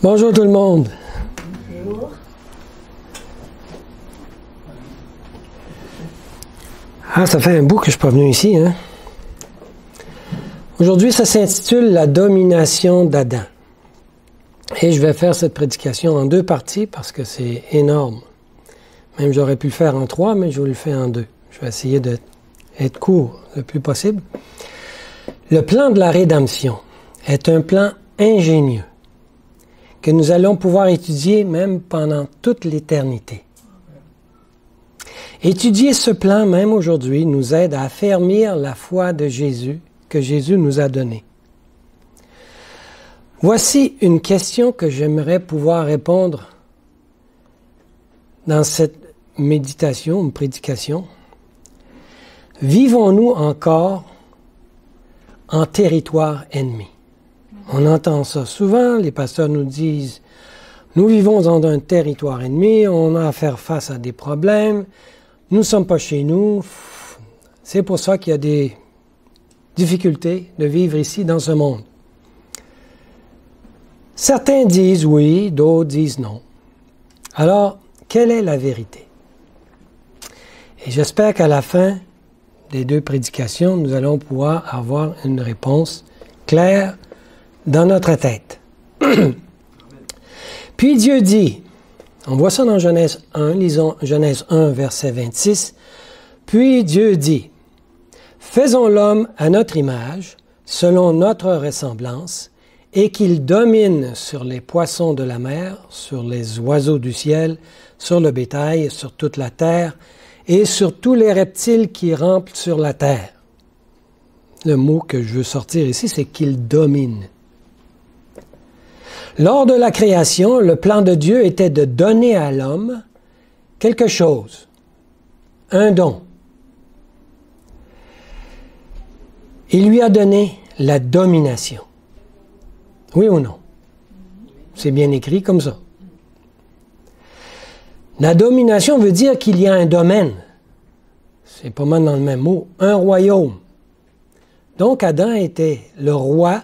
Bonjour tout le monde. Bonjour. Ah, ça fait un bout que je suis pas venu ici, hein? Aujourd'hui, ça s'intitule « La domination d'Adam ». Et je vais faire cette prédication en deux parties parce que c'est énorme. Même j'aurais pu le faire en trois, mais je vous le fais en deux. Je vais essayer d'être court le plus possible. Le plan de la rédemption est un plan ingénieux que nous allons pouvoir étudier même pendant toute l'éternité. Étudier ce plan, même aujourd'hui, nous aide à affermir la foi de Jésus que Jésus nous a donnée. Voici une question que j'aimerais pouvoir répondre dans cette méditation, une prédication. Vivons-nous encore en territoire ennemi? On entend ça souvent, les pasteurs nous disent « Nous vivons dans un territoire ennemi, on a à faire face à des problèmes, nous ne sommes pas chez nous. » C'est pour ça qu'il y a des difficultés de vivre ici dans ce monde. Certains disent oui, d'autres disent non. Alors, quelle est la vérité? Et j'espère qu'à la fin des deux prédications, nous allons pouvoir avoir une réponse claire dans notre tête. Puis Dieu dit, on voit ça dans Genèse 1, lisons Genèse 1, verset 26, « Puis Dieu dit, faisons l'homme à notre image, selon notre ressemblance, et qu'il domine sur les poissons de la mer, sur les oiseaux du ciel, sur le bétail, sur toute la terre, et sur tous les reptiles qui rampent sur la terre. » Le mot que je veux sortir ici, c'est qu'il domine. Lors de la création, le plan de Dieu était de donner à l'homme quelque chose, un don. Il lui a donné la domination. Oui ou non? C'est bien écrit comme ça. La domination veut dire qu'il y a un domaine. C'est pas mal dans le même mot. Un royaume. Donc Adam était le roi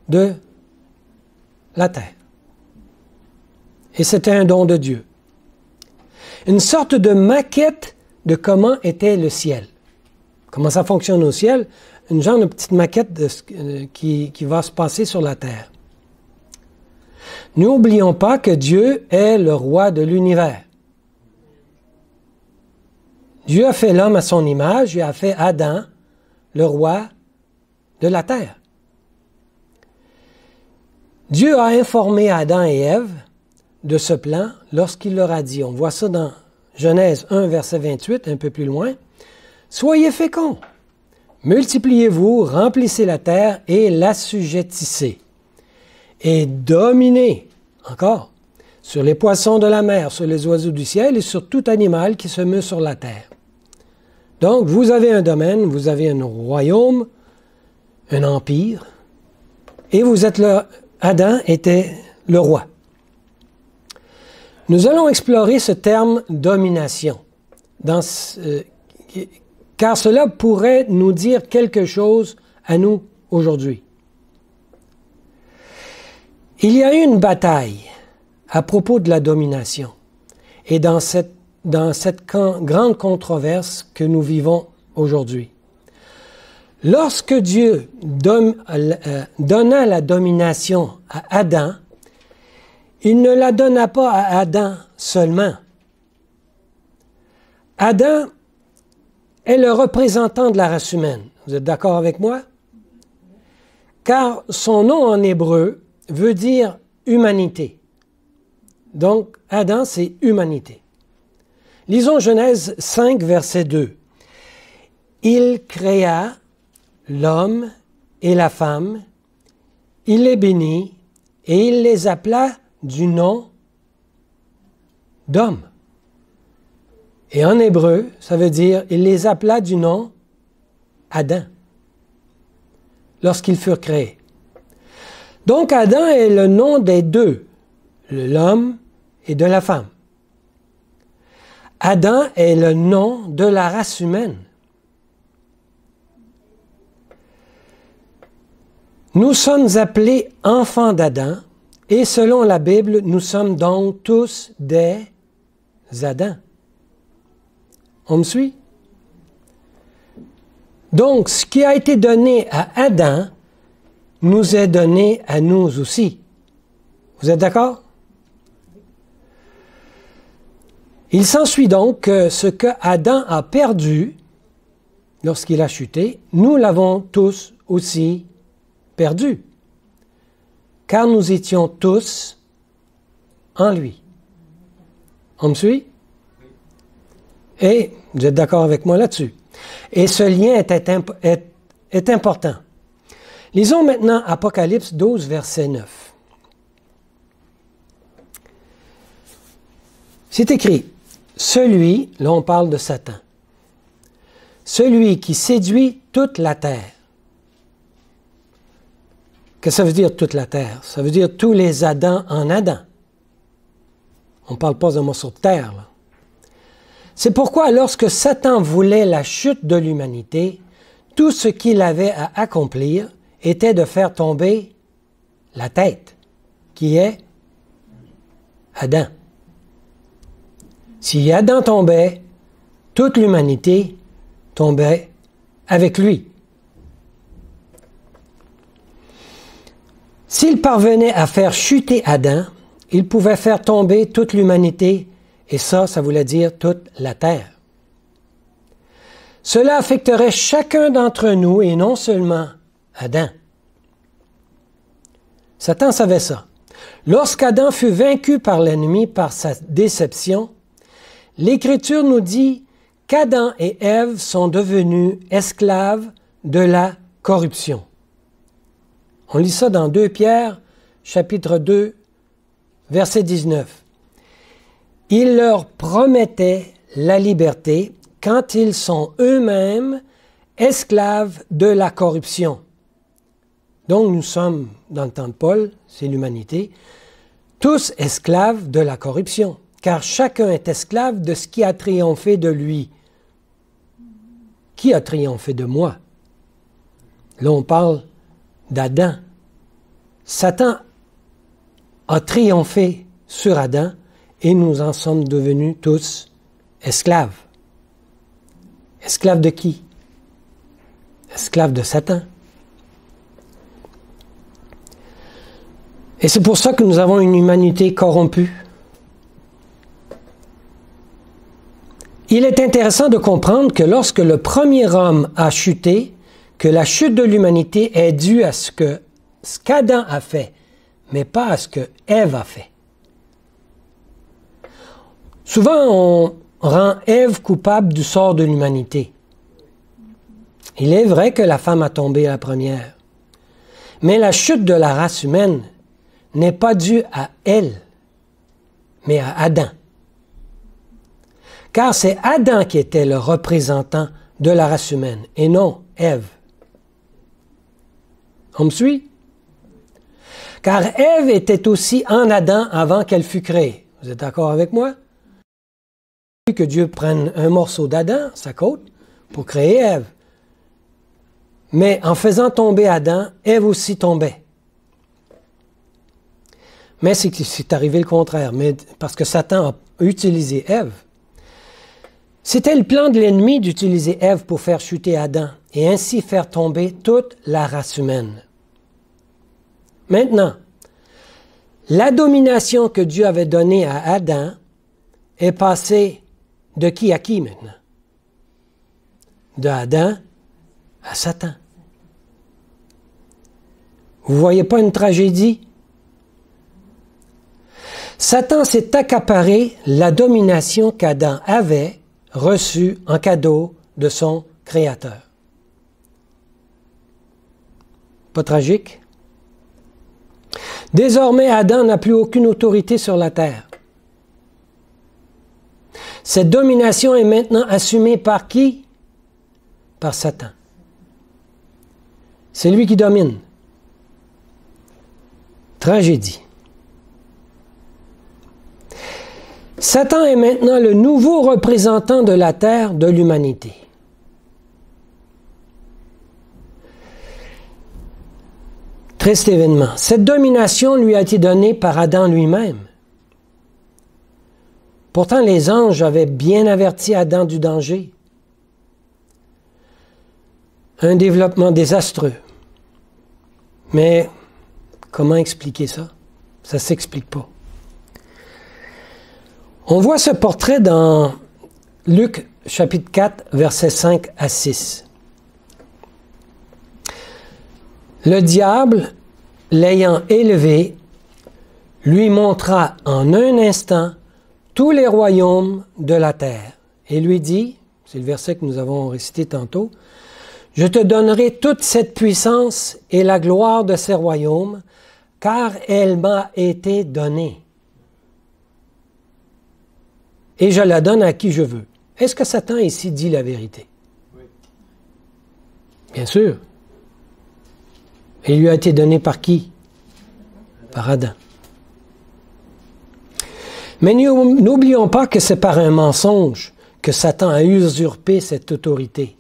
de la terre. Et c'était un don de Dieu. Une sorte de maquette de comment était le ciel. Comment ça fonctionne au ciel? Une genre de petite maquette qui va se passer sur la terre. N'oublions pas que Dieu est le roi de l'univers. Dieu a fait l'homme à son image et a fait Adam le roi de la terre. Dieu a informé Adam et Ève de ce plan lorsqu'il leur a dit, on voit ça dans Genèse 1, verset 28, un peu plus loin, « Soyez féconds, multipliez-vous, remplissez la terre et l'assujettissez, et dominez, encore, sur les poissons de la mer, sur les oiseaux du ciel et sur tout animal qui se meut sur la terre. » Donc, vous avez un domaine, vous avez un royaume, un empire, et vous êtes là. Adam était le roi. Nous allons explorer ce terme domination, car cela pourrait nous dire quelque chose à nous aujourd'hui. Il y a eu une bataille à propos de la domination et dans cette grande controverse que nous vivons aujourd'hui. Lorsque Dieu donna la domination à Adam, il ne la donna pas à Adam seulement. Adam est le représentant de la race humaine. Vous êtes d'accord avec moi? Car son nom en hébreu veut dire humanité. Donc, Adam, c'est humanité. Lisons Genèse 5, verset 2. « Il créa l'homme et la femme, il les bénit et il les appela du nom d'homme. » Et en hébreu, ça veut dire, il les appela du nom Adam, lorsqu'ils furent créés. Donc Adam est le nom des deux, l'homme et de la femme. Adam est le nom de la race humaine. Nous sommes appelés enfants d'Adam Et selon la Bible, nous sommes donc tous des Adams. On me suit? Donc, ce qui a été donné à Adam nous est donné à nous aussi. Vous êtes d'accord? Il s'ensuit donc que ce que Adam a perdu lorsqu'il a chuté, nous l'avons tous aussi perdu, car nous étions tous en lui. On me suit? Et vous êtes d'accord avec moi là-dessus. Et ce lien est important. Lisons maintenant Apocalypse 12, verset 9. C'est écrit, celui, là on parle de Satan, celui qui séduit toute la terre. Qu'est-ce que ça veut dire toute la terre? Ça veut dire tous les Adams en Adam. On ne parle pas d'un morceau de terre, là. C'est pourquoi lorsque Satan voulait la chute de l'humanité, tout ce qu'il avait à accomplir était de faire tomber la tête, qui est Adam. Si Adam tombait, toute l'humanité tombait avec lui. S'il parvenait à faire chuter Adam, il pouvait faire tomber toute l'humanité, et ça voulait dire toute la terre. Cela affecterait chacun d'entre nous et non seulement Adam. Satan savait ça. Lorsqu'Adam fut vaincu par l'ennemi par sa déception, l'Écriture nous dit qu'Adam et Ève sont devenus esclaves de la corruption. On lit ça dans 2 Pierre, chapitre 2, verset 19. Il leur promettait la liberté quand ils sont eux-mêmes esclaves de la corruption. Donc nous sommes, dans le temps de Paul, c'est l'humanité, tous esclaves de la corruption, car chacun est esclave de ce qui a triomphé de lui. Qui a triomphé de moi? Là, on parle d'Adam. Satan a triomphé sur Adam et nous en sommes devenus tous esclaves. Esclaves de qui? Esclaves de Satan. Et c'est pour ça que nous avons une humanité corrompue. Il est intéressant de comprendre que lorsque le premier homme a chuté, que la chute de l'humanité est due à ce qu'Adam a fait, mais pas à ce que Ève a fait. Souvent, on rend Ève coupable du sort de l'humanité. Il est vrai que la femme a tombé la première, mais la chute de la race humaine n'est pas due à elle, mais à Adam. Car c'est Adam qui était le représentant de la race humaine, et non Ève. On me suit? Car Ève était aussi en Adam avant qu'elle fût créée. Vous êtes d'accord avec moi? Que Dieu prenne un morceau d'Adam, sa côte, pour créer Ève. Mais en faisant tomber Adam, Ève aussi tombait. Mais c'est arrivé le contraire, mais parce que Satan a utilisé Ève. C'était le plan de l'ennemi d'utiliser Ève pour faire chuter Adam et ainsi faire tomber toute la race humaine. Maintenant, la domination que Dieu avait donnée à Adam est passée de qui à qui maintenant? De Adam à Satan. Vous ne voyez pas une tragédie? Satan s'est accaparé la domination qu'Adam avait reçue en cadeau de son Créateur. Pas tragique? Désormais, Adam n'a plus aucune autorité sur la terre. Cette domination est maintenant assumée par qui? Par Satan. C'est lui qui domine. Tragédie. Satan est maintenant le nouveau représentant de la terre, de l'humanité. Triste événement. Cette domination lui a été donnée par Adam lui-même. Pourtant, les anges avaient bien averti Adam du danger. Un développement désastreux. Mais comment expliquer ça? Ça ne s'explique pas. On voit ce portrait dans Luc chapitre 4, versets 5 à 6. Le diable, l'ayant élevé, lui montra en un instant tous les royaumes de la terre et lui dit, c'est le verset que nous avons récité tantôt, « Je te donnerai toute cette puissance et la gloire de ces royaumes, car elle m'a été donnée. Et je la donne à qui je veux. » Est-ce que Satan ici dit la vérité? Oui. Bien sûr. Et il lui a été donné par qui? Par Adam. Mais n'oublions pas que c'est par un mensonge que Satan a usurpé cette autorité.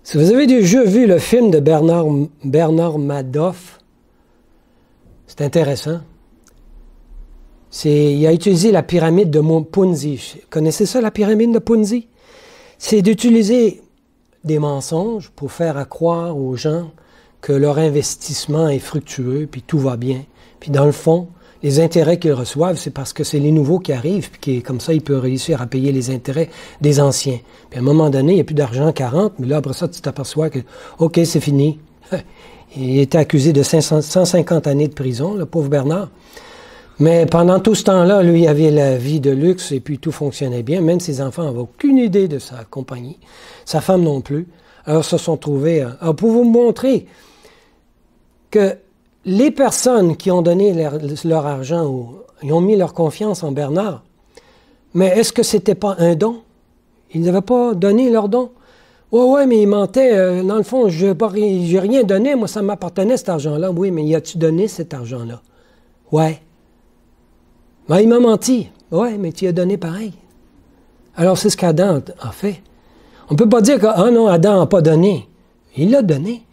Si vous avez déjà vu le film de Bernard Madoff, c'est intéressant. Il a utilisé la pyramide de Ponzi. Connaissez ça, la pyramide de Ponzi? C'est d'utiliser des mensonges pour faire croire aux gens que leur investissement est fructueux, puis tout va bien. Puis dans le fond, les intérêts qu'ils reçoivent, c'est parce que c'est les nouveaux qui arrivent, puis comme ça, ils peuvent réussir à payer les intérêts des anciens. Puis à un moment donné, il n'y a plus d'argent 40, mais là, après ça, tu t'aperçois que, OK, c'est fini. Il était accusé de 150 années de prison, le pauvre Bernard. Mais pendant tout ce temps-là, lui, il avait la vie de luxe et puis tout fonctionnait bien. Même ses enfants n'avaient aucune idée de sa compagnie. Sa femme non plus. Alors, se sont trouvés... Alors, pour vous montrer que les personnes qui ont donné leur argent, ou ils ont mis leur confiance en Bernard, mais est-ce que c'était pas un don? Ils n'avaient pas donné leur don. Ouais, mais il mentait. Dans le fond, je n'ai rien donné. Moi, ça m'appartenait, cet argent-là. Oui, mais y as-tu donné cet argent-là? Ouais. Ben, il m'a menti. Ouais, mais tu as donné pareil. Alors, c'est ce qu'Adam a fait. On ne peut pas dire que, ah non, Adam n'a pas donné. Il l'a donné.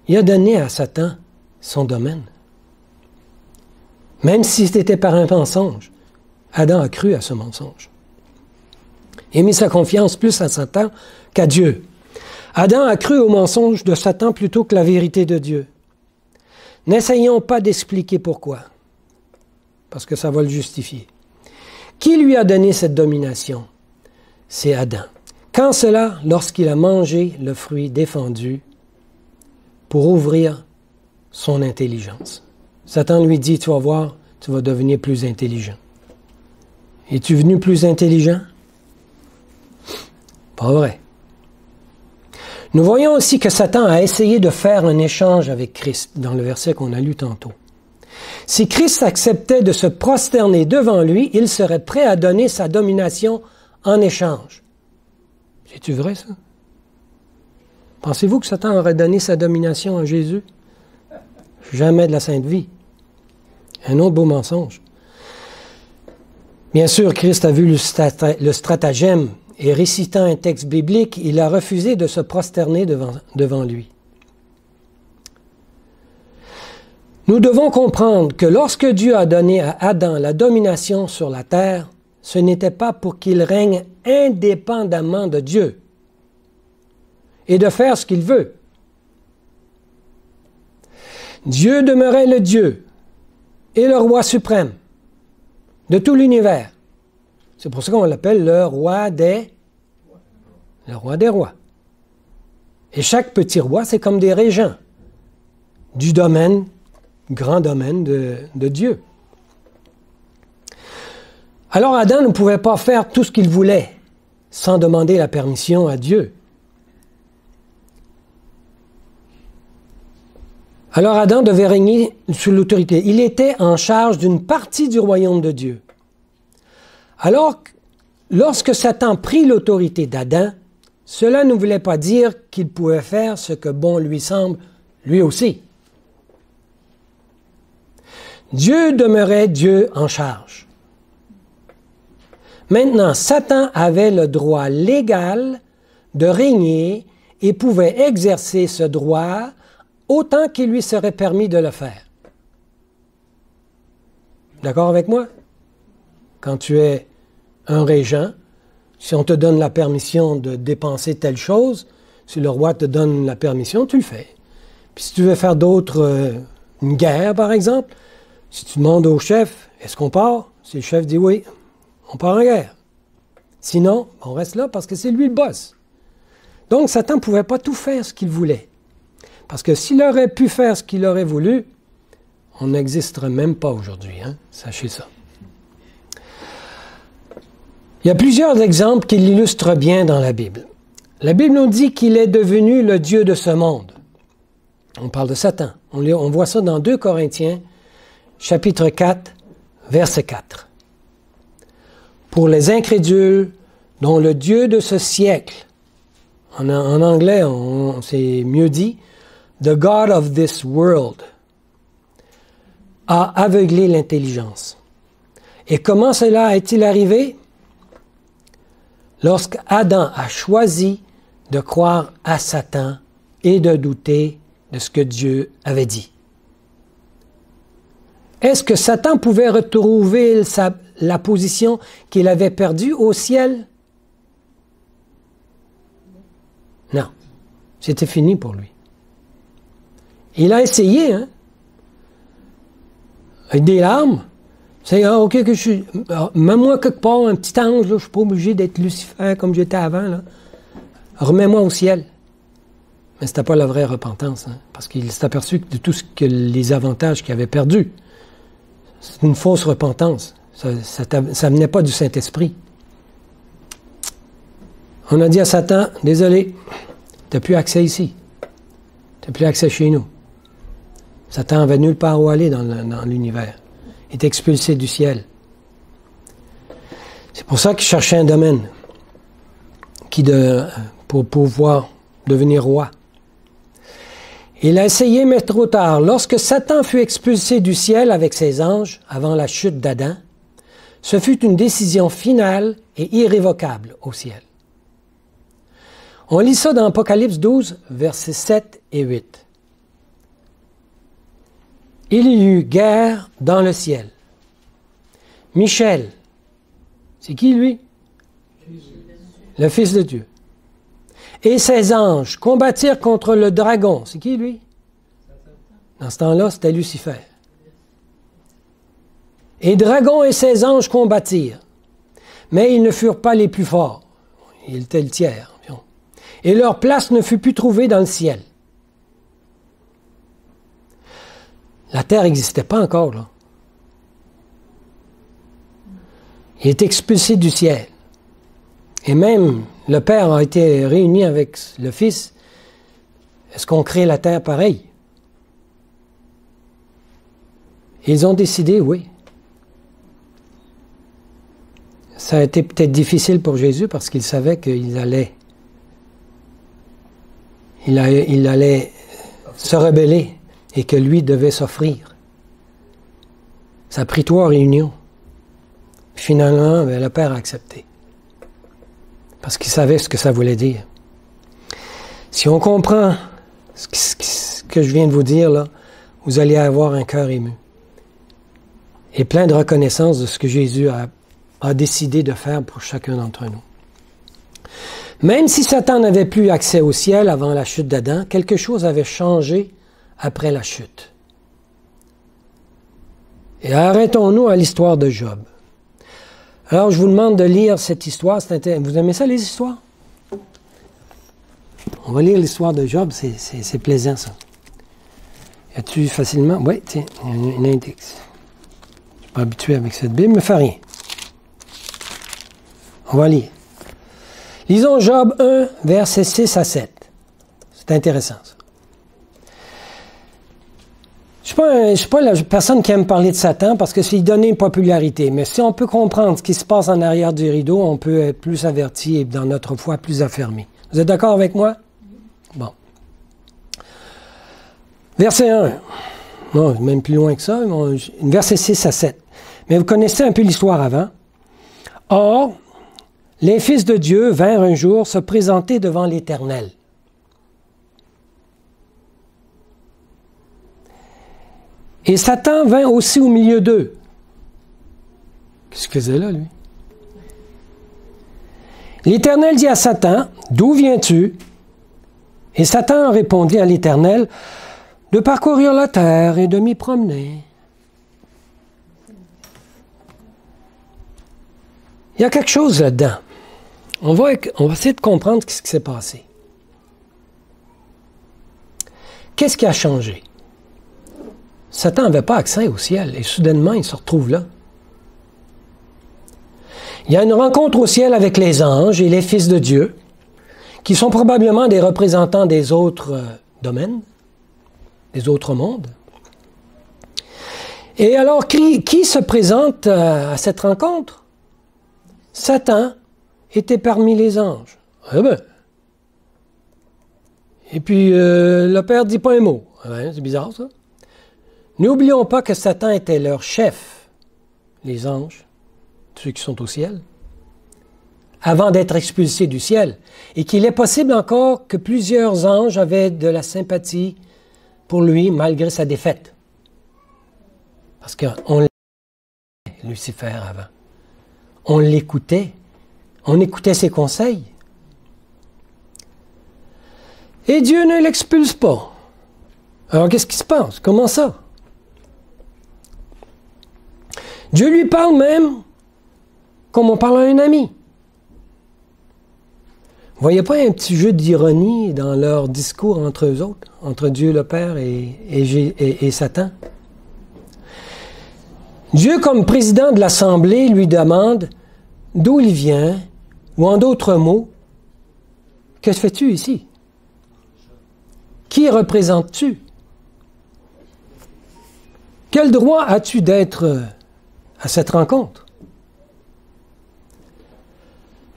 Il a donné à Satan son domaine. Même si c'était par un mensonge, Adam a cru à ce mensonge. Il a mis sa confiance plus à Satan qu'à Dieu. Adam a cru au mensonge de Satan plutôt que la vérité de Dieu. N'essayons pas d'expliquer pourquoi, parce que ça va le justifier. Qui lui a donné cette domination? C'est Adam. Quand cela? Lorsqu'il a mangé le fruit défendu pour ouvrir son intelligence. Satan lui dit, tu vas voir, tu vas devenir plus intelligent. Es-tu venu plus intelligent? Pas vrai. Nous voyons aussi que Satan a essayé de faire un échange avec Christ, dans le verset qu'on a lu tantôt. Si Christ acceptait de se prosterner devant lui, il serait prêt à donner sa domination en échange. C'est-tu vrai, ça? Pensez-vous que Satan aurait donné sa domination à Jésus? Jamais de la sainte vie. Un autre beau mensonge. Bien sûr, Christ a vu le stratagème et récitant un texte biblique, il a refusé de se prosterner devant lui. Nous devons comprendre que lorsque Dieu a donné à Adam la domination sur la terre, ce n'était pas pour qu'il règne indépendamment de Dieu et de faire ce qu'il veut. Dieu demeurait le Dieu et le roi suprême de tout l'univers. C'est pour ça qu'on l'appelle le roi des rois. Et chaque petit roi, c'est comme des régents du domaine, grand domaine de Dieu. Alors Adam ne pouvait pas faire tout ce qu'il voulait sans demander la permission à Dieu. Alors Adam devait régner sous l'autorité. Il était en charge d'une partie du royaume de Dieu. Alors, lorsque Satan prit l'autorité d'Adam, cela ne voulait pas dire qu'il pouvait faire ce que bon lui semble, lui aussi. Dieu demeurait Dieu en charge. Maintenant, Satan avait le droit légal de régner et pouvait exercer ce droit autant qu'il lui serait permis de le faire. D'accord avec moi? Quand tu es un régent, si on te donne la permission de dépenser telle chose, si le roi te donne la permission, tu le fais. Puis si tu veux faire d'autres, une guerre par exemple, si tu demandes au chef, est-ce qu'on part? Si le chef dit oui, on part en guerre. Sinon, on reste là parce que c'est lui le boss. Donc Satan ne pouvait pas tout faire ce qu'il voulait. Parce que s'il aurait pu faire ce qu'il aurait voulu, on n'existerait même pas aujourd'hui, hein? Sachez ça. Il y a plusieurs exemples qui l'illustrent bien dans la Bible. La Bible nous dit qu'il est devenu le Dieu de ce monde. On parle de Satan. On voit ça dans 2 Corinthiens, chapitre 4, verset 4. Pour les incrédules, dont le Dieu de ce siècle, en anglais, c'est mieux dit, the God of this world, a aveuglé l'intelligence. Et comment cela est-il arrivé? Lorsqu'Adam a choisi de croire à Satan et de douter de ce que Dieu avait dit. Est-ce que Satan pouvait retrouver la position qu'il avait perdue au ciel? Non. C'était fini pour lui. Il a essayé, hein? Avec des larmes. C'est OK que je suis. Mets-moi quelque part, un petit ange, là, je ne suis pas obligé d'être Lucifer comme j'étais avant. Là. Remets-moi au ciel. Mais ce n'était pas la vraie repentance, hein, parce qu'il s'est aperçu de tout ce que les avantages qu'il avait perdus. C'est une fausse repentance. Ça ne venait pas du Saint-Esprit. On a dit à Satan, désolé, tu n'as plus accès ici. Tu n'as plus accès chez nous. Satan n'avait nulle part où aller dans l'univers. Il est expulsé du ciel. C'est pour ça qu'il cherchait un domaine pour pouvoir devenir roi. Il a essayé, mais trop tard. Lorsque Satan fut expulsé du ciel avec ses anges, avant la chute d'Adam, ce fut une décision finale et irrévocable au ciel. On lit ça dans Apocalypse 12, versets 7 et 8. Il y eut guerre dans le ciel. Michel, c'est qui lui? Le Fils de Dieu. Et ses anges combattirent contre le dragon. C'est qui lui? Dans ce temps-là, c'était Lucifer. Et dragon et ses anges combattirent. Mais ils ne furent pas les plus forts. Ils étaient le tiers. Et leur place ne fut plus trouvée dans le ciel. La terre n'existait pas encore, là. Il est expulsé du ciel. Et même le Père a été réuni avec le Fils. Est-ce qu'on crée la terre pareille? Ils ont décidé, oui. Ça a été peut-être difficile pour Jésus parce qu'il savait qu'il allait se rebeller et que lui devait s'offrir. Ça a pris 3 réunions. Finalement, le Père a accepté. Parce qu'il savait ce que ça voulait dire. Si on comprend ce que je viens de vous dire, là, vous allez avoir un cœur ému. Et plein de reconnaissance de ce que Jésus a décidé de faire pour chacun d'entre nous. Même si Satan n'avait plus accès au ciel avant la chute d'Adam, quelque chose avait changé après la chute. Et arrêtons-nous à l'histoire de Job. Alors, je vous demande de lire cette histoire. Vous aimez ça, les histoires? On va lire l'histoire de Job, c'est plaisant, ça. As-tu facilement? Oui, tiens, il y a un index. Je ne suis pas habitué avec cette Bible, mais fais rien. On va lire. Lisons Job 1, versets 6 à 7. C'est intéressant, ça. Je ne suis pas la personne qui aime parler de Satan parce que c'est lui donner une popularité. Mais si on peut comprendre ce qui se passe en arrière du rideau, on peut être plus averti et dans notre foi plus affermi. Vous êtes d'accord avec moi? Bon. Verset 1. Non, même plus loin que ça. Verset 6 à 7. Mais vous connaissez un peu l'histoire avant. Or, les fils de Dieu vinrent un jour se présenter devant l'Éternel. Et Satan vint aussi au milieu d'eux. Qu'est-ce qu'il faisait là, lui? L'Éternel dit à Satan, « D'où viens-tu? » Et Satan répondit à l'Éternel, « De parcourir la terre et de m'y promener. » Il y a quelque chose là-dedans. On va essayer de comprendre ce qui s'est passé. Qu'est-ce qui a changé? Satan n'avait pas accès au ciel et soudainement, il se retrouve là. Il y a une rencontre au ciel avec les anges et les fils de Dieu, qui sont probablement des représentants des autres domaines, des autres mondes. Et alors, qui se présente à cette rencontre? Satan était parmi les anges. Eh bien. Et puis, le Père ne dit pas un mot. Ouais, c'est bizarre, ça. N'oublions pas que Satan était leur chef, les anges, ceux qui sont au ciel, avant d'être expulsés du ciel, et qu'il est possible encore que plusieurs anges avaient de la sympathie pour lui, malgré sa défaite. Parce qu'on l'écoutait, Lucifer, avant. On l'écoutait. On écoutait ses conseils. Et Dieu ne l'expulse pas. Alors, qu'est-ce qui se passe? Comment ça? Dieu lui parle même comme on parle à un ami. Vous voyez pas un petit jeu d'ironie dans leur discours entre eux autres, entre Dieu le Père et Satan? Dieu, comme président de l'Assemblée, lui demande d'où il vient, ou en d'autres mots, que fais-tu ici? Qui représentes-tu? Quel droit as-tu d'être à cette rencontre?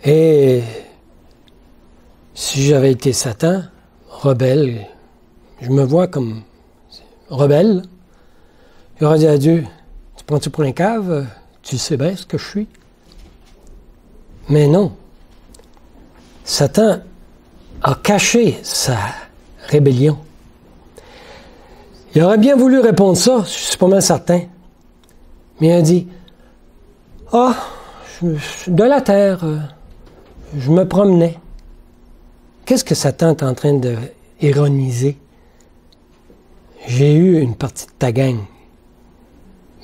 Et si j'avais été Satan, rebelle, je me vois comme rebelle, j'aurais dit à Dieu, tu prends-tu pour un cave? Tu sais bien ce que je suis? Mais non. Satan a caché sa rébellion. Il aurait bien voulu répondre ça, je suis pas mal certain. Mais il a dit, de la terre, je me promenais. Qu'est-ce que Satan est en train de ironiser? J'ai eu une partie de ta gang.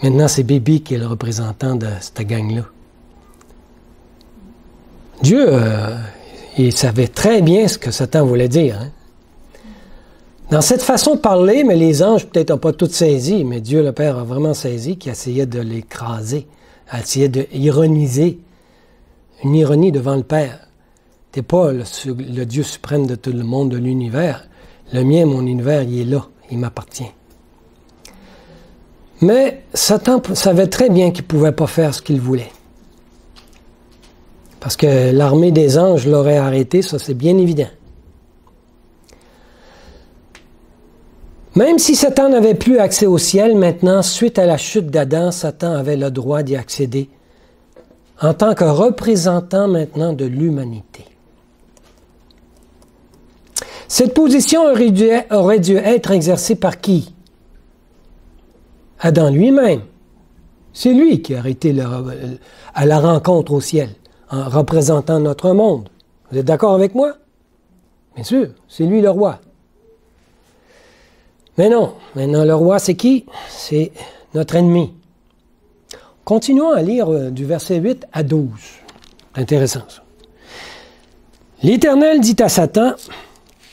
Maintenant, c'est Bibi qui est le représentant de cette gang-là. Dieu, il savait très bien ce que Satan voulait dire. Hein? Dans cette façon de parler, mais les anges peut-être n'ont pas tout saisi, mais Dieu le Père a vraiment saisi, qui essayait de l'écraser, essayait d'ironiser, une ironie devant le Père. Tu n'es pas le Dieu suprême de tout le monde, de l'univers. Le mien, mon univers, il est là, il m'appartient. Mais Satan savait très bien qu'il ne pouvait pas faire ce qu'il voulait. Parce que l'armée des anges l'aurait arrêté, ça c'est bien évident. Même si Satan n'avait plus accès au ciel, maintenant, suite à la chute d'Adam, Satan avait le droit d'y accéder en tant que représentant maintenant de l'humanité. Cette position aurait dû être exercée par qui? Adam lui-même. C'est lui qui a été à la rencontre au ciel, en représentant notre monde. Vous êtes d'accord avec moi? Bien sûr, c'est lui le roi. Mais non, maintenant le roi c'est qui? C'est notre ennemi. Continuons à lire du verset 8 à 12. Intéressant ça. L'Éternel dit à Satan,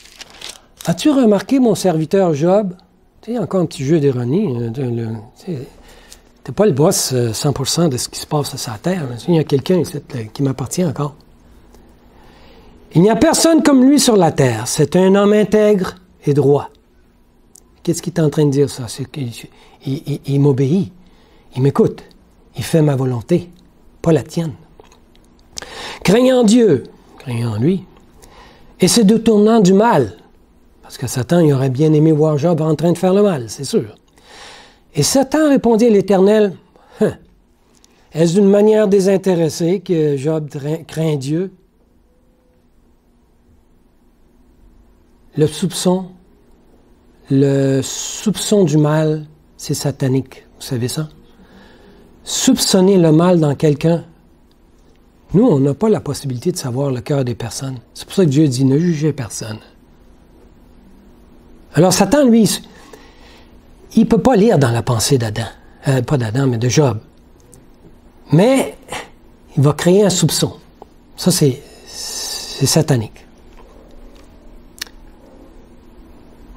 « As-tu remarqué mon serviteur Job? » Tu sais, encore un petit jeu d'ironie. Tu n'es pas le boss 100% de ce qui se passe sur sa terre. Il y a quelqu'un ici qui m'appartient encore. « Il n'y a personne comme lui sur la terre. C'est un homme intègre et droit. » Qu'est-ce qu'il est en train de dire, ça? C'est qu'il m'obéit. Il m'écoute. Il fait ma volonté, pas la tienne. Craignant Dieu, craignant lui, et se détournant du mal, parce que Satan, il aurait bien aimé voir Job en train de faire le mal, c'est sûr. Et Satan répondit à l'Éternel, « Est-ce d'une manière désintéressée que Job craint Dieu? » Le soupçon du mal c'est satanique. Vous savez ça? Soupçonner le mal dans quelqu'un. Nous, on n'a pas la possibilité de savoir le cœur des personnes. C'est pour ça que Dieu dit, ne jugez personne. Alors Satan, lui, il ne peut pas lire dans la pensée d'Adam. Pas d'Adam, mais de Job. Mais il va créer un soupçon. Ça, c'est satanique.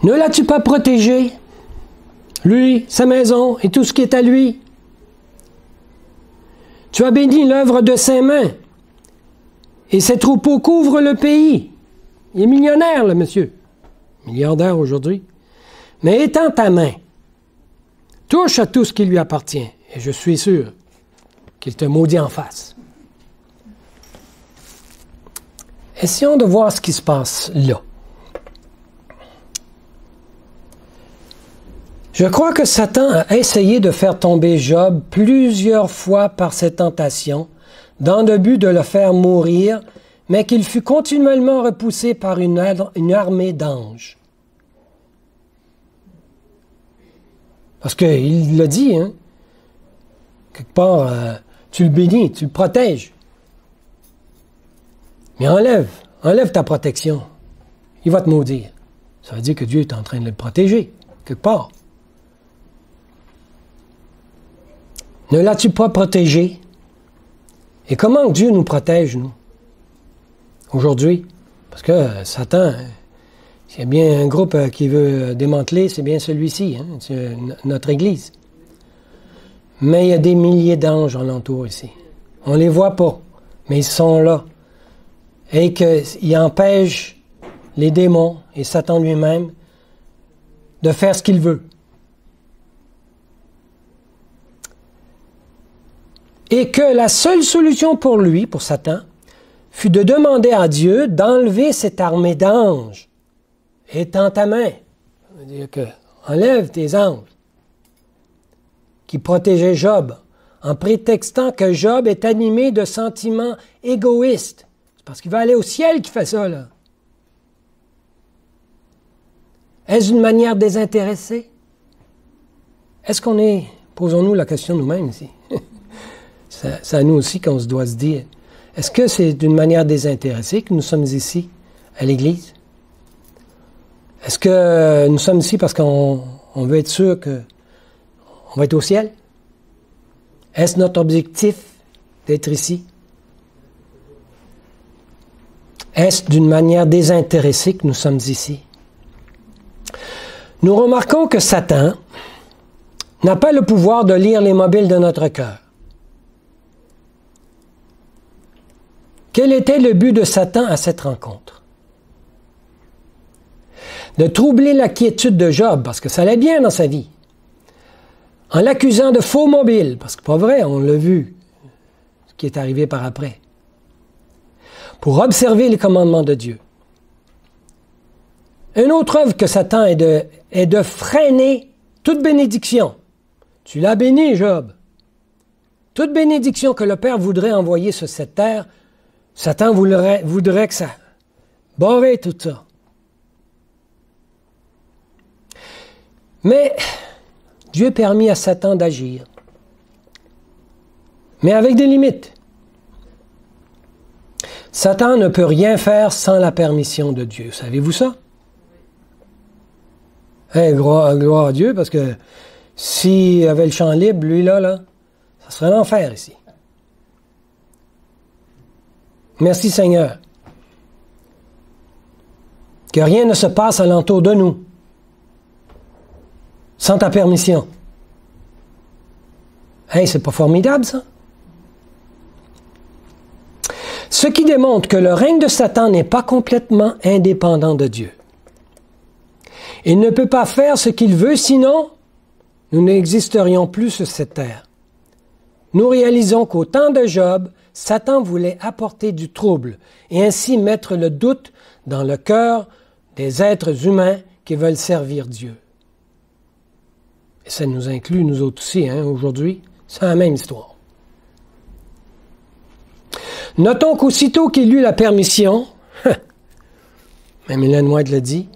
Ne l'as-tu pas protégé? Lui, sa maison et tout ce qui est à lui. Tu as béni l'œuvre de ses mains. Et ses troupeaux couvrent le pays. Il est millionnaire, le monsieur. Milliardaire aujourd'hui. Mais étends ta main. Touche à tout ce qui lui appartient. Et je suis sûr qu'il te maudit en face. Essayons de voir ce qui se passe là. Je crois que Satan a essayé de faire tomber Job plusieurs fois par ses tentations, dans le but de le faire mourir, mais qu'il fut continuellement repoussé par une armée d'anges. Parce qu'il l'a dit, hein? Quelque part, tu le bénis, tu le protèges. Mais enlève ta protection. Il va te maudire. Ça veut dire que Dieu est en train de le protéger, quelque part. Ne l'as-tu pas protégé? Et comment Dieu nous protège, nous, aujourd'hui? Parce que Satan, s'il y a bien un groupe qui veut démanteler, c'est bien celui-ci, hein? C'est notre Église. Mais il y a des milliers d'anges alentour ici. On ne les voit pas, mais ils sont là. Et qu'ils empêchent les démons et Satan lui-même de faire ce qu'il veut. Et que la seule solution pour lui, pour Satan, fut de demander à Dieu d'enlever cette armée d'anges. Étends ta main. Ça veut dire que enlève tes anges qui protégeaient Job, en prétextant que Job est animé de sentiments égoïstes. C'est parce qu'il va aller au ciel qu'il fait ça, là. Est-ce une manière désintéressée? Est-ce qu'on est... Posons-nous la question nous-mêmes ici. C'est à nous aussi qu'on se doit se dire. Est-ce que c'est d'une manière désintéressée que nous sommes ici, à l'Église? Est-ce que nous sommes ici parce qu'on veut être sûr qu'on va être au ciel? Est-ce notre objectif d'être ici? Est-ce d'une manière désintéressée que nous sommes ici? Nous remarquons que Satan n'a pas le pouvoir de lire les mobiles de notre cœur. Quel était le but de Satan à cette rencontre? De troubler la quiétude de Job, parce que ça allait bien dans sa vie, en l'accusant de faux mobile, parce que pas vrai, on l'a vu, ce qui est arrivé par après, pour observer les commandements de Dieu. Une autre œuvre que Satan est de freiner toute bénédiction. Tu l'as béni, Job. Toute bénédiction que le Père voudrait envoyer sur cette terre, Satan voudrait que ça barre tout ça. Mais Dieu a permis à Satan d'agir. Mais avec des limites. Satan ne peut rien faire sans la permission de Dieu. Savez-vous ça? Hey, gloire à Dieu, parce que s'il avait le champ libre, lui là, ça serait l'enfer ici. Merci Seigneur. Que rien ne se passe alentour de nous sans ta permission. Hey, c'est pas formidable ça? Ce qui démontre que le règne de Satan n'est pas complètement indépendant de Dieu. Il ne peut pas faire ce qu'il veut, sinon nous n'existerions plus sur cette terre. Nous réalisons qu'au temps de Job, Satan voulait apporter du trouble et ainsi mettre le doute dans le cœur des êtres humains qui veulent servir Dieu. Et ça nous inclut, nous autres aussi, hein, aujourd'hui. C'est la même histoire. Notons qu'aussitôt qu'il eut la permission, même Hélène White l'a dit,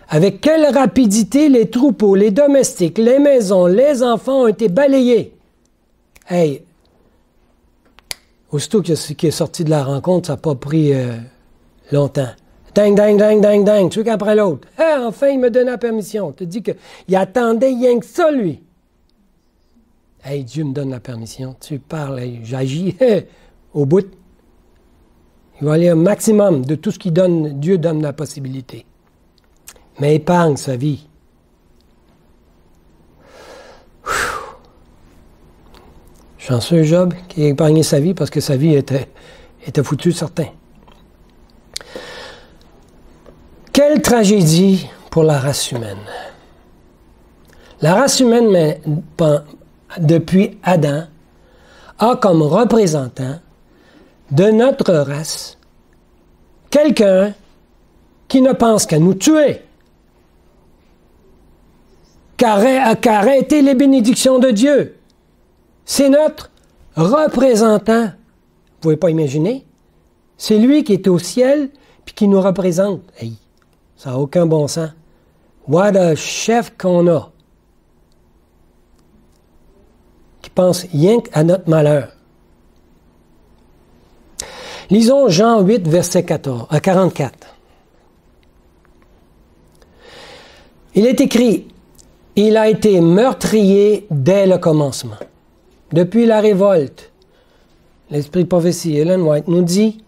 avec quelle rapidité les troupeaux, les domestiques, les maisons, les enfants ont été balayés. Hey, aussitôt qu'il est sorti de la rencontre, ça n'a pas pris longtemps. Ding, ding, ding, ding, ding, truc après l'autre. Hey, enfin, il me donne la permission. Tu te dis qu'il attendait rien que ça, lui. Hey, Dieu me donne la permission. Tu parles, hey, j'agis au bout. Il va aller un maximum de tout ce qu'il donne. Dieu donne la possibilité. Mais épargne sa vie. Chanceux Job qui a épargné sa vie parce que sa vie était foutue, certain. Quelle tragédie pour la race humaine. La race humaine, mais, depuis Adam, a comme représentant de notre race quelqu'un qui ne pense qu'à nous tuer, qu'à arrêter les bénédictions de Dieu. C'est notre représentant. Vous ne pouvez pas imaginer? C'est lui qui est au ciel puis qui nous représente. Hey, ça n'a aucun bon sens. What a chef qu'on a. Qui pense rien qu'à notre malheur. Lisons Jean 8, verset 44. Il est écrit, « Il a été meurtrier dès le commencement. » Depuis la révolte, l'esprit de prophétie, Ellen White, nous dit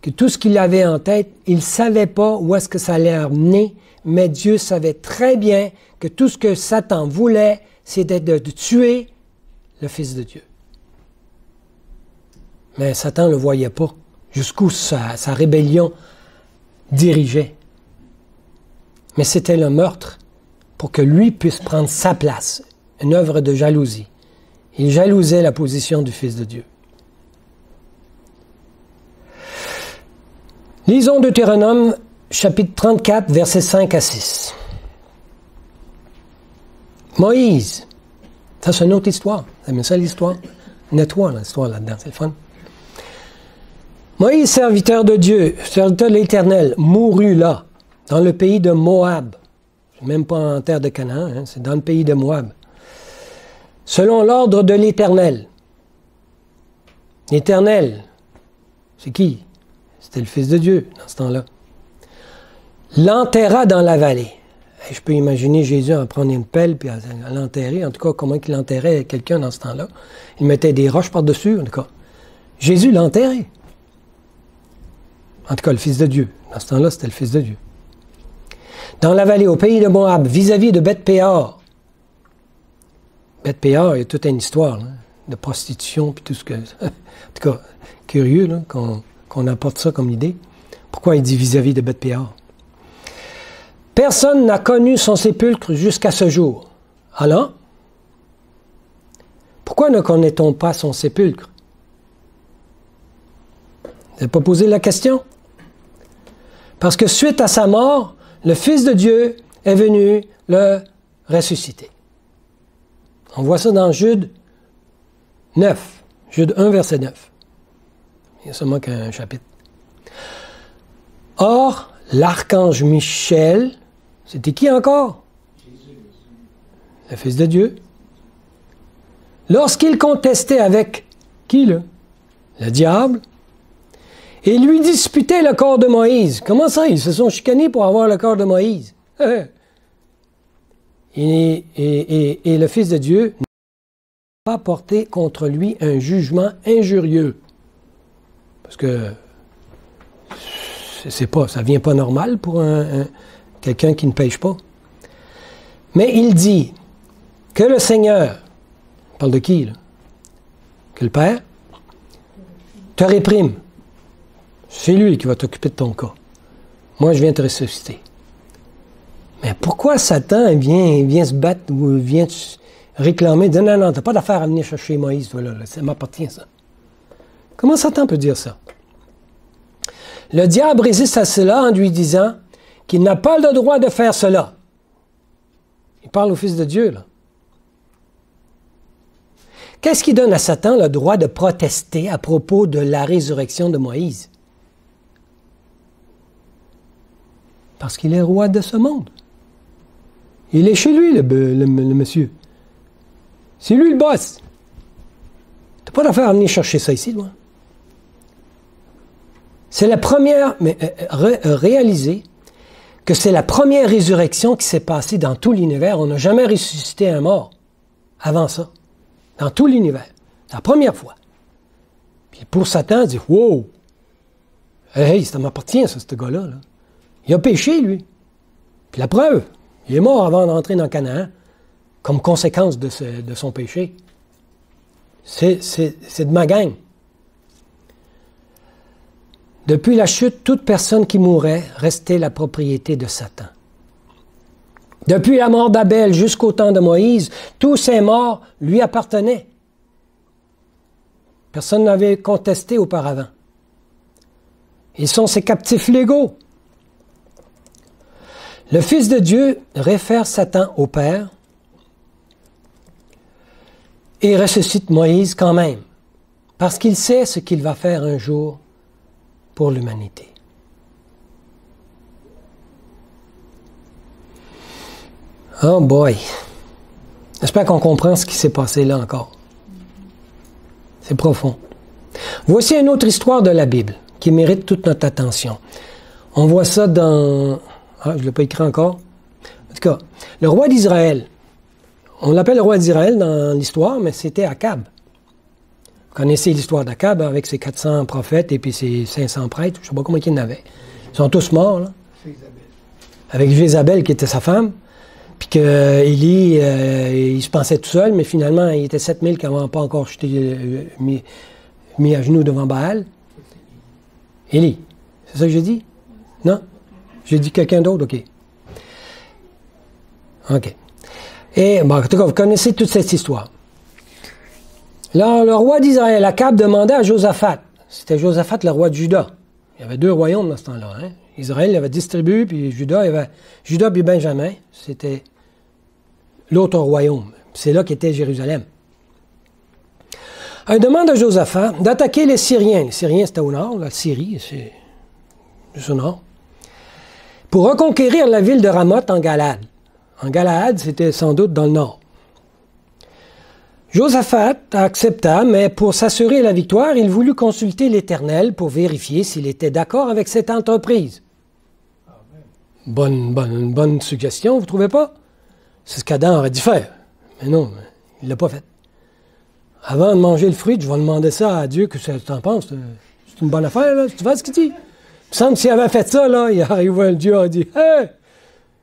que tout ce qu'il avait en tête, il ne savait pas où est-ce que ça allait amener, mais Dieu savait très bien que tout ce que Satan voulait, c'était de tuer le Fils de Dieu. Mais Satan ne le voyait pas, jusqu'où sa rébellion dirigeait. Mais c'était le meurtre pour que lui puisse prendre sa place, une œuvre de jalousie. Il jalousait la position du Fils de Dieu. Lisons Deutéronome, chapitre 34, versets 5 à 6. Moïse, ça c'est une autre histoire. Vous aimez ça l'histoire? Nettoie l'histoire là-dedans, c'est le fun. Moïse, serviteur de Dieu, serviteur de l'Éternel, mourut là, dans le pays de Moab. Même pas en terre de Canaan, hein, c'est dans le pays de Moab. Selon l'ordre de l'Éternel. L'Éternel, c'est qui? C'était le Fils de Dieu dans ce temps-là. L'enterra dans la vallée. Et je peux imaginer Jésus en prendre une pelle puis à l'enterrer. En tout cas, comment il enterrait quelqu'un dans ce temps-là? Il mettait des roches par-dessus, en tout cas. Jésus l'a enterré. En tout cas, le Fils de Dieu. Dans ce temps-là, c'était le Fils de Dieu. Dans la vallée, au pays de Moab, vis-à-vis de Beth-Péor. Beth-Péor, il y a toute une histoire là, de prostitution, puis tout ce que... En tout cas, curieux là, qu'on apporte ça comme idée. Pourquoi il dit vis-à-vis de Beth-Péor? Personne n'a connu son sépulcre jusqu'à ce jour. Alors, pourquoi ne connaît-on pas son sépulcre? Vous n'avez pas posé la question? Parce que suite à sa mort, le Fils de Dieu est venu le ressusciter. On voit ça dans Jude 9, Jude 1, verset 9. Il y a seulement qu'un chapitre. Or, l'archange Michel, c'était qui encore? Jésus. Le Fils de Dieu. Lorsqu'il contestait avec qui, là? Le diable. Et lui disputait le corps de Moïse. Comment ça? Ils se sont chicanés pour avoir le corps de Moïse. Et le Fils de Dieu n'a pas porté contre lui un jugement injurieux. Parce que ça vient pas normal pour quelqu'un qui ne pêche pas. Mais il dit que le Seigneur, il parle de qui, là? Que le Père te réprime. C'est lui qui va t'occuper de ton cas. Moi, je viens te ressusciter. Mais pourquoi Satan vient se battre ou vient réclamer, dire non, t'as pas d'affaire à venir chercher Moïse, voilà, ça m'appartient ça. Comment Satan peut dire ça? Le diable résiste à cela en lui disant qu'il n'a pas le droit de faire cela. Il parle au Fils de Dieu, là. Qu'est-ce qui donne à Satan le droit de protester à propos de la résurrection de Moïse? Parce qu'il est roi de ce monde. Il est chez lui, le monsieur. C'est lui le boss. Tu n'as pas d'affaire à venir chercher ça ici, loin. C'est la première, mais réaliser que c'est la première résurrection qui s'est passée dans tout l'univers. On n'a jamais ressuscité un mort avant ça. Dans tout l'univers. C'est la première fois. Puis pour Satan, il dit, wow! Hey, ça m'appartient, ça, ce gars-là. Là. Il a péché, lui. Puis la preuve, il est mort avant d'entrer dans Canaan, comme conséquence de son péché. C'est de ma gang. Depuis la chute, toute personne qui mourait restait la propriété de Satan. Depuis la mort d'Abel jusqu'au temps de Moïse, tous ces morts lui appartenaient. Personne n'avait contesté auparavant. Ils sont ses captifs légaux. Le Fils de Dieu réfère Satan au Père et ressuscite Moïse quand même, parce qu'il sait ce qu'il va faire un jour pour l'humanité. Oh boy! J'espère qu'on comprend ce qui s'est passé là encore. C'est profond. Voici une autre histoire de la Bible qui mérite toute notre attention. On voit ça dans... Ah, je ne l'ai pas écrit encore. En tout cas, le roi d'Israël. On l'appelle le roi d'Israël dans l'histoire, mais c'était Akab. Vous connaissez l'histoire d'Akab avec ses 400 prophètes et puis ses 500 prêtres. Je ne sais pas combien il y en avait. Ils sont tous morts, là. Avec Jézabel qui était sa femme. Puis que Élie, il se pensait tout seul, mais finalement, il était 7000 qui n'avaient pas encore mis à genoux devant Baal. Élie. C'est ça que j'ai dit? Non? J'ai dit quelqu'un d'autre? OK. OK. Et, bon, en tout cas, vous connaissez toute cette histoire. Là, le roi d'Israël, Akab, demandait à Josaphat. C'était Josaphat, le roi de Juda. Il y avait 2 royaumes dans ce temps-là. Hein? Israël, il avait distribué, puis Juda, il y avait Juda puis Benjamin. C'était l'autre royaume. C'est là qu'était Jérusalem. Il demande à Josaphat d'attaquer les Syriens. Les Syriens, c'était au nord. La Syrie, c'est juste au nord. Pour reconquérir la ville de Ramoth en Galade. En Galade, c'était sans doute dans le nord. Josaphat accepta, mais pour s'assurer la victoire, il voulut consulter l'Éternel pour vérifier s'il était d'accord avec cette entreprise. Bonne suggestion, vous ne trouvez pas? C'est ce qu'Adam aurait dû faire. Mais non, il ne l'a pas fait. Avant de manger le fruit, je vais demander ça à Dieu, que tu en penses. C'est une bonne affaire, là? Tu vois ce qu'il dit? Il me semble que s'il avait fait ça, là, il arrive Dieu a dit, « Hey!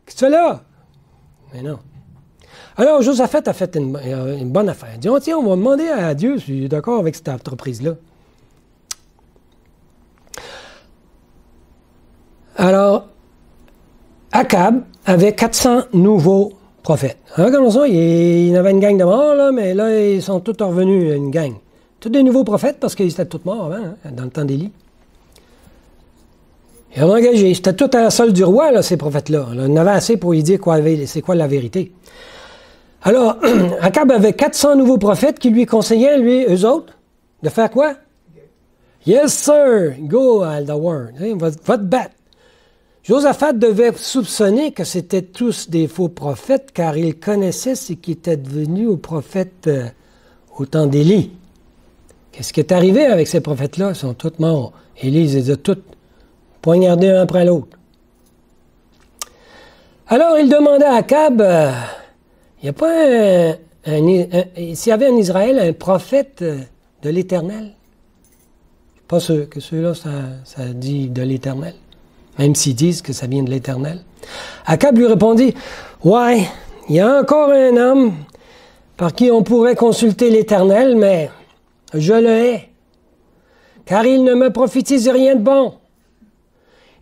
Qu'est-ce que tu fais là? » Mais non. Alors, Josaphat a fait une bonne affaire. Il dit, oh, tiens, on va demander à Dieu s'il est d'accord avec cette entreprise-là. Alors, Akab avait 400 nouveaux prophètes. Hein, comme ça, il y avait une gang de morts, là, mais là, ils sont tous revenus, une gang. Tous des nouveaux prophètes parce qu'ils étaient tous morts avant, hein, dans le temps d'Élie. Ils ont engagé. C'était tout à la solde du roi, là, ces prophètes-là. Il en avait assez pour lui dire c'est quoi la vérité. Alors, Akab avait 400 nouveaux prophètes qui lui conseillaient, eux autres, de faire quoi? Yes, sir! Go at the word. Va te battre. Josaphat devait soupçonner que c'était tous des faux prophètes, car il connaissait ce qui était devenu aux prophètes au temps d'Élie. Qu'est-ce qui est arrivé avec ces prophètes-là? Ils sont tous morts. Élie les a tous poignardés un après l'autre. Alors, il demandait à Akab... il n'y a pas s'il y avait en Israël un prophète de l'Éternel? Je ne suis pas sûr que ceux-là, ça dit de l'Éternel, même s'ils disent que ça vient de l'Éternel. Akab lui répondit, « Ouais, il y a encore un homme par qui on pourrait consulter l'Éternel, mais je le hais, car il ne me prophétise rien de bon.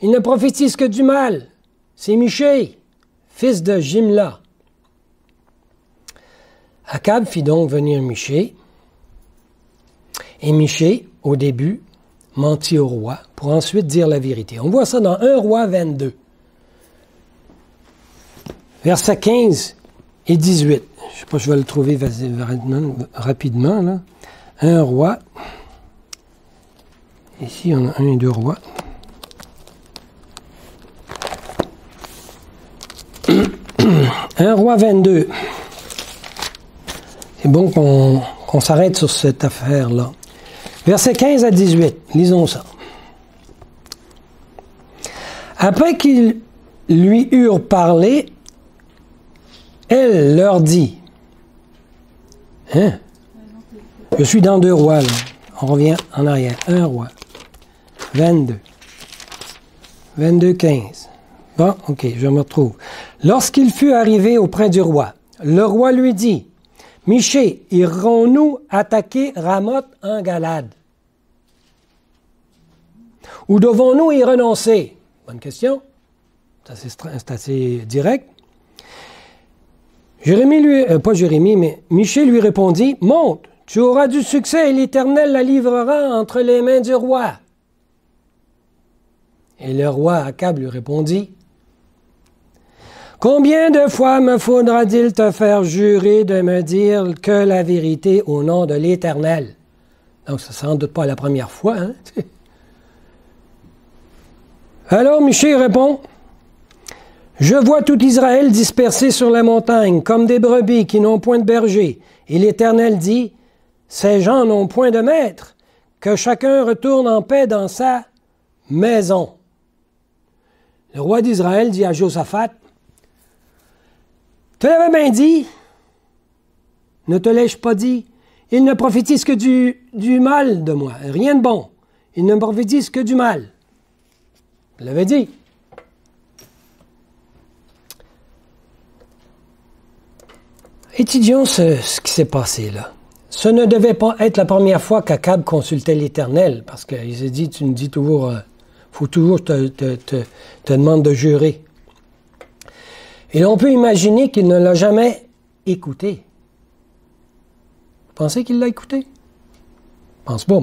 Il ne prophétise que du mal. C'est Michée, fils de Jimla. » Akab fit donc venir Michée, et Michée, au début, mentit au roi, pour ensuite dire la vérité. On voit ça dans 1 Roi 22, versets 15 et 18. Je ne sais pas si je vais le trouver rapidement, là. 1 Roi, ici on a 1 et 2 rois. 1 Roi 22. C'est bon qu'on s'arrête sur cette affaire-là. Versets 15 à 18. Lisons ça. Après qu'ils lui eurent parlé, elle leur dit, hein? Je suis dans 2 rois, là. On revient en arrière. 1 Roi 22. 22, 15. Bon, ok, je me retrouve. Lorsqu'il fut arrivé auprès du roi, le roi lui dit, Michée, irons-nous attaquer Ramoth en Galade? Ou devons-nous y renoncer? Bonne question. C'est assez direct. Michée lui répondit, monte, tu auras du succès et l'Éternel la livrera entre les mains du roi. Et le roi Akab lui répondit, combien de fois me faudra-t-il te faire jurer de me dire que la vérité au nom de l'Éternel? Donc, ça sans doute pas la première fois. Hein? Alors Michée répond, je vois tout Israël dispersé sur la montagne, comme des brebis qui n'ont point de berger. Et l'Éternel dit, ces gens n'ont point de maître, que chacun retourne en paix dans sa maison. Le roi d'Israël dit à Josaphat, te l'avais bien dit, ne te l'ai-je pas dit, il ne prophétise que du mal de moi, rien de bon, il ne prophétise que du mal. Je l'avais dit. Étudions ce qui s'est passé là. Ce ne devait pas être la première fois qu'Akab consultait l'Éternel, parce qu'il s'est dit, tu me dis toujours, faut toujours te demander de jurer. Et on peut imaginer qu'il ne l'a jamais écouté. Vous pensez qu'il l'a écouté? Pense pas.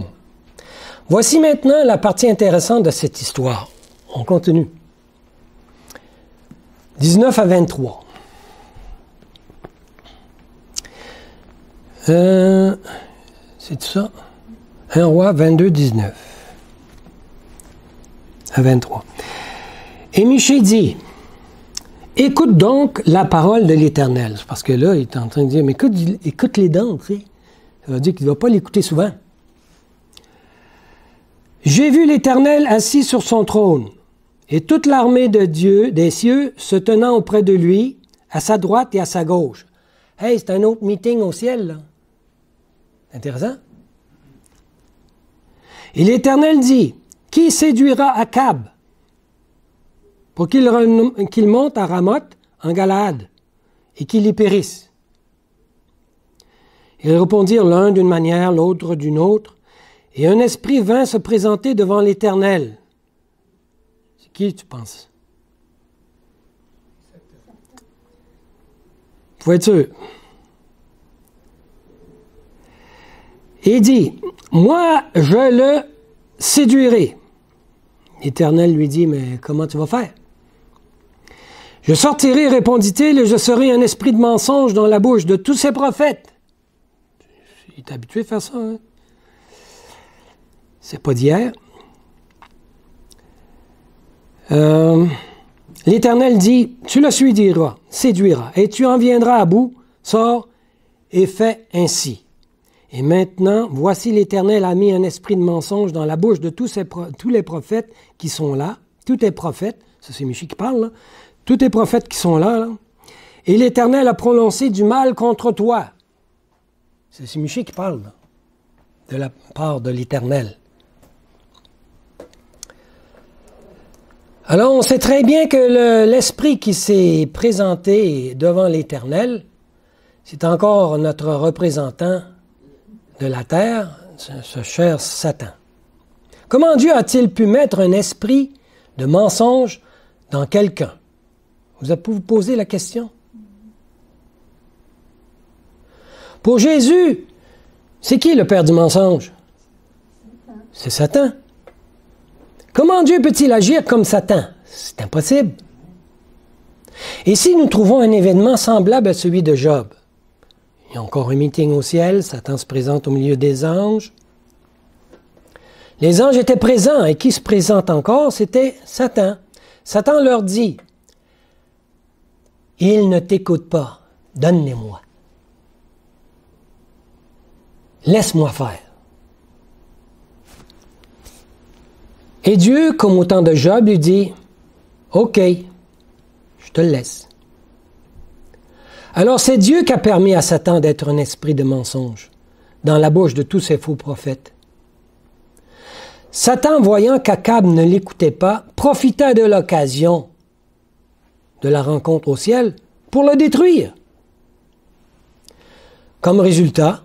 Voici maintenant la partie intéressante de cette histoire. On continue. 19 à 23. C'est ça? 1 Roi 22, 19 à 23. Et Michée dit, écoute donc la parole de l'Éternel. Parce que là, il est en train de dire, mais écoute les dents, tu sais. Ça veut dire qu'il ne va pas l'écouter souvent. J'ai vu l'Éternel assis sur son trône, et toute l'armée de Dieu, des cieux, se tenant auprès de lui, à sa droite et à sa gauche. Hey, c'est un autre meeting au ciel, là. Intéressant. Et l'Éternel dit, qui séduira Akab pour qu'il monte à Ramoth en Galade et qu'il y périsse? Ils répondirent l'un d'une manière, l'autre d'une autre, et un esprit vint se présenter devant l'Éternel. C'est qui, tu penses? Faut être sûr. Et dit, moi, je le séduirai. L'Éternel lui dit, mais comment tu vas faire? Je sortirai, répondit-il, et je serai un esprit de mensonge dans la bouche de tous ces prophètes. Il est habitué à faire ça, hein? C'est pas d'hier. L'Éternel dit, tu le séduiras, et tu en viendras à bout, sors et fais ainsi. Et maintenant, voici l'Éternel a mis un esprit de mensonge dans la bouche de tous les prophètes qui sont là. Tous les prophètes, ça c'est Michée qui parle, là. Tous les prophètes qui sont là, là. Et l'Éternel a prononcé du mal contre toi. C'est Michée qui parle, là, de la part de l'Éternel. Alors, on sait très bien que l'esprit qui s'est présenté devant l'Éternel, c'est encore notre représentant de la terre, ce cher Satan. Comment Dieu a-t-il pu mettre un esprit de mensonge dans quelqu'un? Vous avez pu vous poser la question? Pour Jésus, c'est qui le père du mensonge? C'est Satan. Comment Dieu peut-il agir comme Satan? C'est impossible. Et si nous trouvons un événement semblable à celui de Job, il y a encore un meeting au ciel, Satan se présente au milieu des anges. Les anges étaient présents, et qui se présente encore? C'était Satan. Satan leur dit, il ne t'écoute pas. Donne-les-moi. Laisse-moi faire. Et Dieu, comme au temps de Job, lui dit, « OK, je te le laisse. » Alors c'est Dieu qui a permis à Satan d'être un esprit de mensonge dans la bouche de tous ces faux prophètes. Satan, voyant qu'Akab ne l'écoutait pas, profita de l'occasion de la rencontre au ciel pour le détruire. Comme résultat,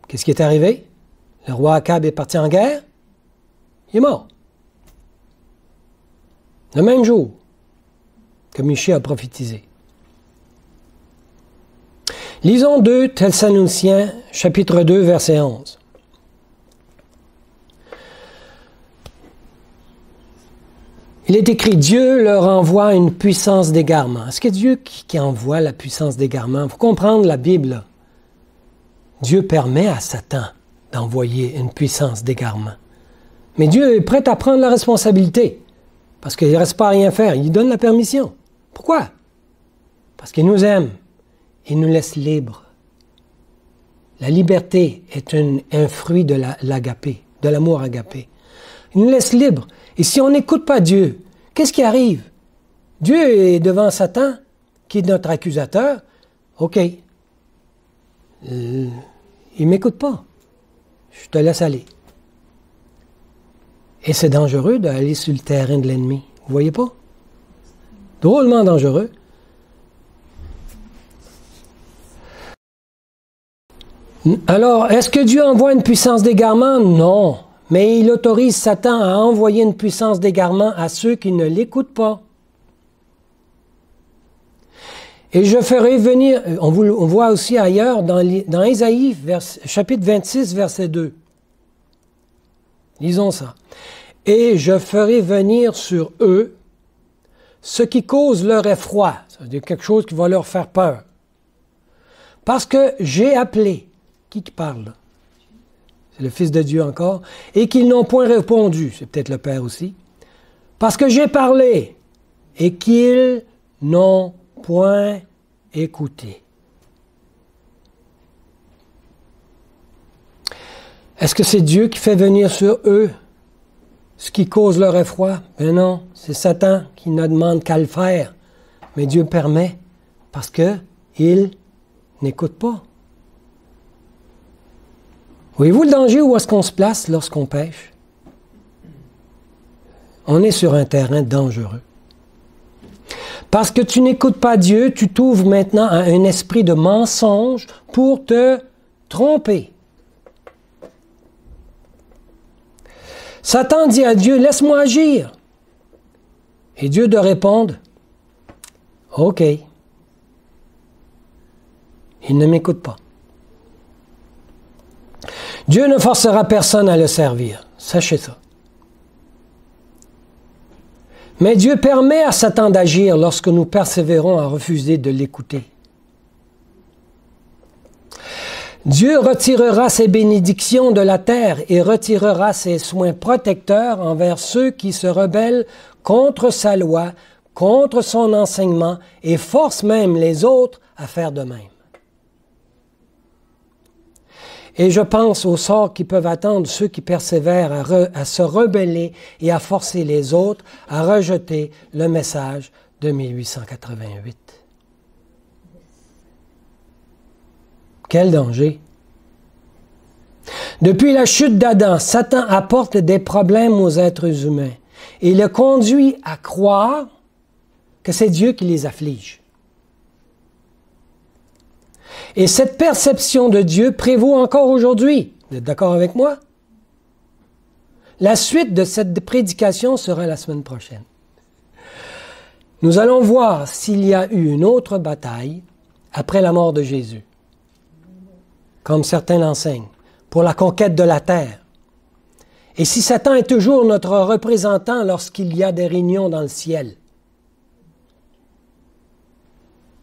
qu'est-ce qui est arrivé? Le roi Akab est parti en guerre, il est mort. Le même jour que Michée a prophétisé. Lisons 2 Thessaloniciens, chapitre 2, verset 11. Il est écrit, Dieu leur envoie une puissance d'égarement. Est-ce que Dieu qui envoie la puissance d'égarement? Il faut comprendre la Bible. Là. Dieu permet à Satan d'envoyer une puissance d'égarement. Mais Dieu est prêt à prendre la responsabilité. Parce qu'il ne reste pas à rien faire. Il donne la permission. Pourquoi? Parce qu'il nous aime. Il nous laisse libres. La liberté est un fruit de l'agapé, de l'amour agapé. Il nous laisse libres. Et si on n'écoute pas Dieu, qu'est-ce qui arrive? Dieu est devant Satan, qui est notre accusateur. OK. Il ne m'écoute pas. Je te laisse aller. Et c'est dangereux d'aller sur le terrain de l'ennemi. Vous voyez pas? Drôlement dangereux. Alors, est-ce que Dieu envoie une puissance d'égarement? Non. Mais il autorise Satan à envoyer une puissance d'égarement à ceux qui ne l'écoutent pas. Et je ferai venir, on voit aussi ailleurs dans Ésaïe, chapitre 26, verset 2. Lisons ça. Et je ferai venir sur eux ce qui cause leur effroi. C'est-à-dire quelque chose qui va leur faire peur. Parce que j'ai appelé. Qui parle? C'est le Fils de Dieu encore. Et qu'ils n'ont point répondu. C'est peut-être le Père aussi. Parce que j'ai parlé et qu'ils n'ont point écouté. Est-ce que c'est Dieu qui fait venir sur eux ce qui cause leur effroi? Ben non, c'est Satan qui ne demande qu'à le faire. Mais Dieu permet parce qu'il n'écoute pas. Voyez-vous le danger où est-ce qu'on se place lorsqu'on pêche? On est sur un terrain dangereux. Parce que tu n'écoutes pas Dieu, tu t'ouvres maintenant à un esprit de mensonge pour te tromper. Satan dit à Dieu, laisse-moi agir. Et Dieu de répondre, OK. Il ne m'écoute pas. Dieu ne forcera personne à le servir. Sachez ça. Mais Dieu permet à Satan d'agir lorsque nous persévérons à refuser de l'écouter. Dieu retirera ses bénédictions de la terre et retirera ses soins protecteurs envers ceux qui se rebellent contre sa loi, contre son enseignement et forcent même les autres à faire de même. Et je pense aux sorts qui peuvent attendre ceux qui persévèrent à se rebeller et à forcer les autres à rejeter le message de 1888. Quel danger! Depuis la chute d'Adam, Satan apporte des problèmes aux êtres humains et le conduit à croire que c'est Dieu qui les afflige. Et cette perception de Dieu prévaut encore aujourd'hui. Vous êtes d'accord avec moi? La suite de cette prédication sera la semaine prochaine. Nous allons voir s'il y a eu une autre bataille après la mort de Jésus, comme certains l'enseignent, pour la conquête de la terre. Et si Satan est toujours notre représentant lorsqu'il y a des réunions dans le ciel.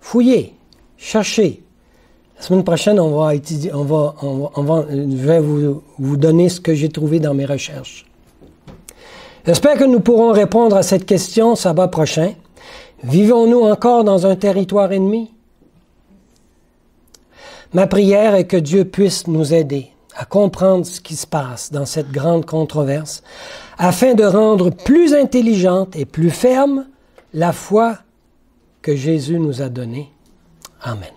Fouillez, cherchez. La semaine prochaine, on va étudier, je vais vous donner ce que j'ai trouvé dans mes recherches. J'espère que nous pourrons répondre à cette question sabbat prochain. Vivons-nous encore dans un territoire ennemi? Ma prière est que Dieu puisse nous aider à comprendre ce qui se passe dans cette grande controverse, afin de rendre plus intelligente et plus ferme la foi que Jésus nous a donnée. Amen.